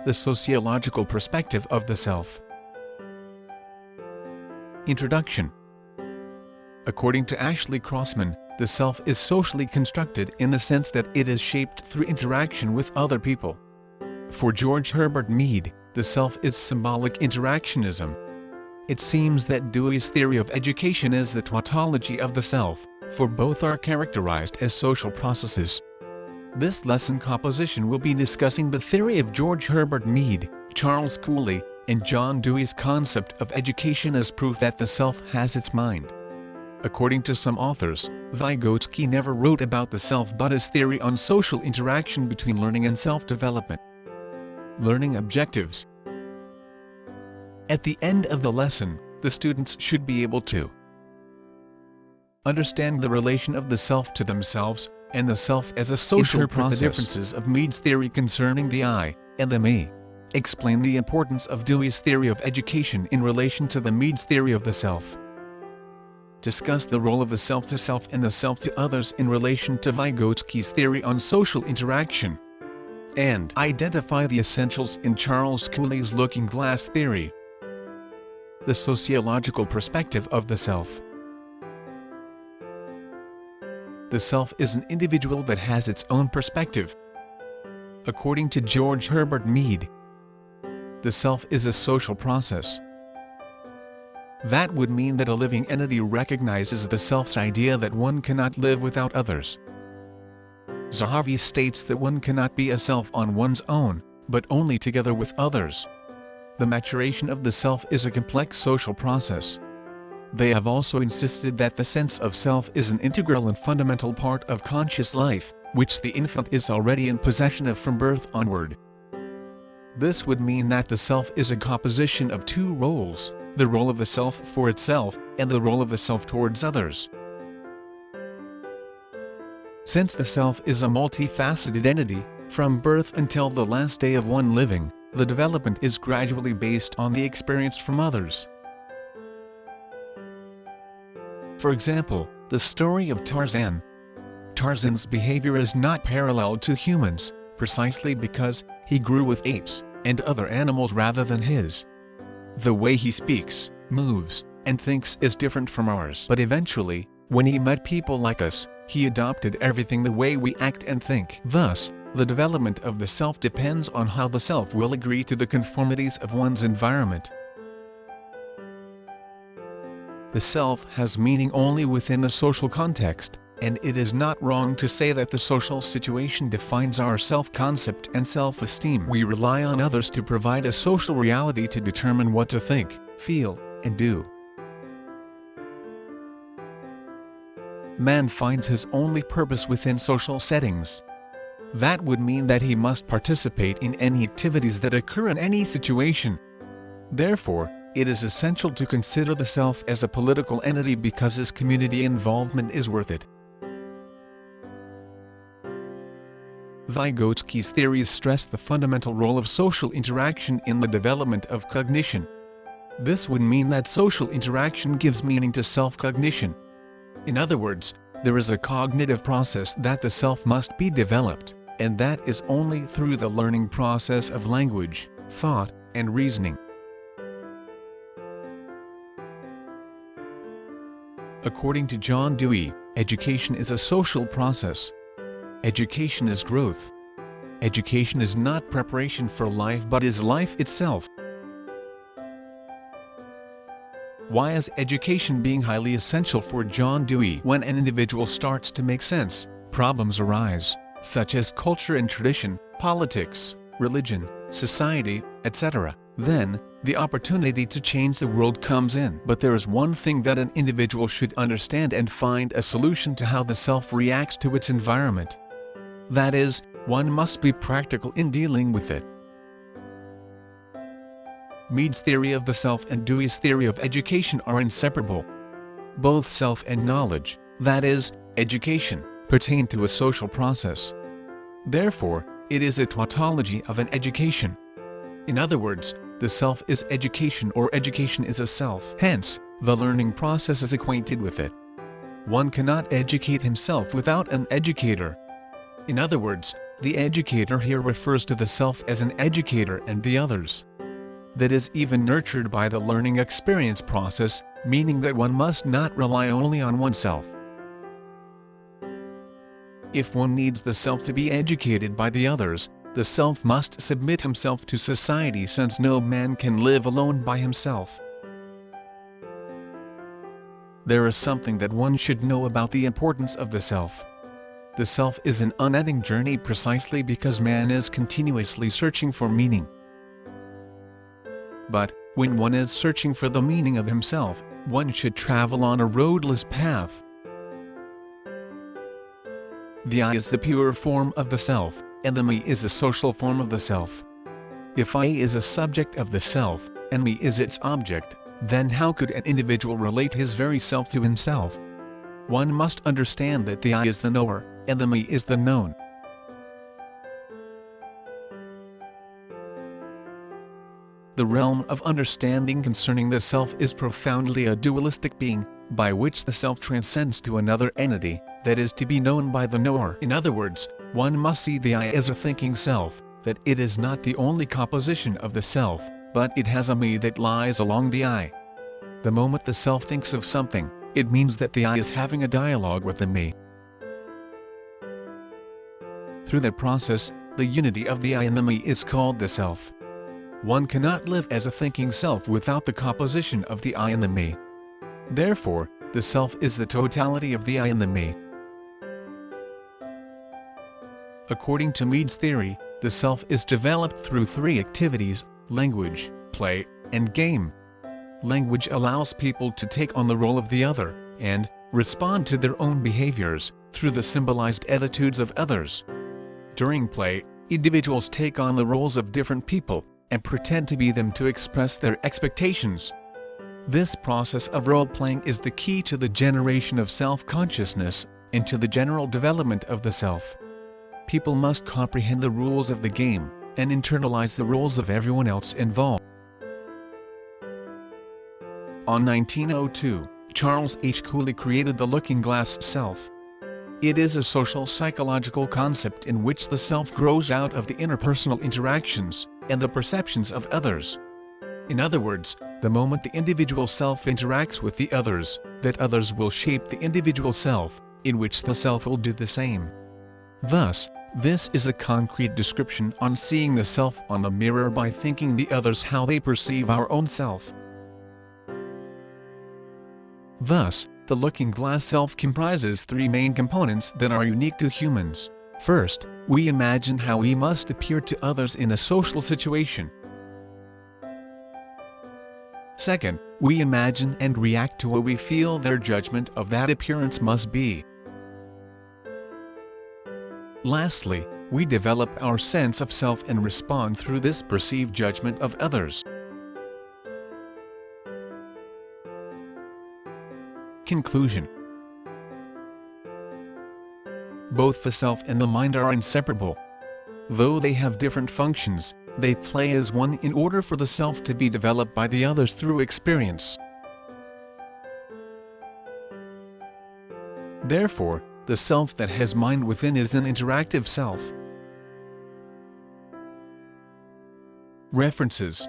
The sociological perspective of the self. Introduction. According to Ashley Crossman, the self is socially constructed in the sense that it is shaped through interaction with other people. For George Herbert Mead, the self is symbolic interactionism. It seems that Dewey's theory of education is the tautology of the self, for both are characterized as social processes. This lesson composition will be discussing the theory of George Herbert Mead, Charles Cooley, and John Dewey's concept of education as proof that the self has its mind. According to some authors, Vygotsky never wrote about the self but his theory on social interaction between learning and self-development. Learning objectives. At the end of the lesson, the students should be able to understand the relation of the self to themselves, and the self as a social process. The differences of Mead's theory concerning the I and the me. Explain the importance of Dewey's theory of education in relation to the Mead's theory of the self. Discuss the role of the self to self and the self to others in relation to Vygotsky's theory on social interaction. And identify the essentials in Charles Cooley's looking glass theory. The sociological perspective of the self. The self is an individual that has its own perspective. According to George Herbert Mead, the self is a social process. That would mean that a living entity recognizes the self's idea that one cannot live without others. Zahavi states that one cannot be a self on one's own, but only together with others. The maturation of the self is a complex social process. They have also insisted that the sense of self is an integral and fundamental part of conscious life, which the infant is already in possession of from birth onward. This would mean that the self is a composition of two roles, the role of the self for itself, and the role of the self towards others. Since the self is a multifaceted entity, from birth until the last day of one living, the development is gradually based on the experience from others. For example, the story of Tarzan. Tarzan's behavior is not parallel to humans, precisely because he grew with apes and other animals rather than his. The way he speaks, moves, and thinks is different from ours. But eventually, when he met people like us, he adopted everything the way we act and think. Thus, the development of the self depends on how the self will agree to the conformities of one's environment. The self has meaning only within the social context, and it is not wrong to say that the social situation defines our self-concept and self-esteem. We rely on others to provide a social reality to determine what to think, feel, and do. Man finds his only purpose within social settings. That would mean that he must participate in any activities that occur in any situation. Therefore, it is essential to consider the self as a political entity because his community involvement is worth it. Vygotsky's theories stress the fundamental role of social interaction in the development of cognition. This would mean that social interaction gives meaning to self-cognition. In other words, there is a cognitive process that the self must be developed, and that is only through the learning process of language, thought, and reasoning. According to John Dewey, education is a social process. Education is growth. Education is not preparation for life but is life itself. Why is education being highly essential for John Dewey? When an individual starts to make sense, problems arise, such as culture and tradition, politics, religion, society, etc. Then, the opportunity to change the world comes in. But there is one thing that an individual should understand and find a solution to how the self reacts to its environment. That is, one must be practical in dealing with it. Mead's theory of the self and Dewey's theory of education are inseparable. Both self and knowledge, that is, education, pertain to a social process. Therefore, it is a tautology of an education. In other words, the self is education or education is a self. Hence, the learning process is acquainted with it. One cannot educate himself without an educator. In other words, The educator here refers to the self as an educator and the others. That is even nurtured by the learning experience process, meaning that one must not rely only on oneself. If one needs the self to be educated by the others, the self must submit himself to society, since no man can live alone by himself. There is something that one should know about the importance of the self. The self is an unending journey precisely because man is continuously searching for meaning. But, when one is searching for the meaning of himself, one should travel on a roadless path. The I is the pure form of the self, and the me is a social form of the self. If I is a subject of the self, and me is its object, then how could an individual relate his very self to himself? One must understand that the I is the knower, and the me is the known. The realm of understanding concerning the self is profoundly a dualistic being, by which the self transcends to another entity, that is to be known by the knower. In other words, one must see the I as a thinking self, that it is not the only composition of the self, but it has a me that lies along the I. The moment the self thinks of something, it means that the I is having a dialogue with the me. Through that process, the unity of the I and the me is called the self. One cannot live as a thinking self without the composition of the I and the me. Therefore, the self is the totality of the I and the me. According to Mead's theory, the self is developed through three activities: language, play, and game. Language allows people to take on the role of the other, and respond to their own behaviors, through the symbolized attitudes of others. During play, individuals take on the roles of different people, and pretend to be them to express their expectations. This process of role-playing is the key to the generation of self-consciousness, and to the general development of the self. People must comprehend the rules of the game, and internalize the roles of everyone else involved. In 1902, Charles H. Cooley created the looking-glass self. It is a social psychological concept in which the self grows out of the interpersonal interactions and the perceptions of others. In other words, the moment the individual self interacts with the others, that others will shape the individual self, in which the self will do the same. Thus, this is a concrete description on seeing the self on the mirror by thinking the others how they perceive our own self. Thus, the looking-glass self comprises three main components that are unique to humans. First, we imagine how we must appear to others in a social situation. Second, we imagine and react to what we feel their judgment of that appearance must be. Lastly, we develop our sense of self and respond through this perceived judgment of others. Conclusion. Both the self and the mind are inseparable. Though they have different functions, they play as one in order for the self to be developed by the others through experience. Therefore, the self that has mind within is an interactive self. References: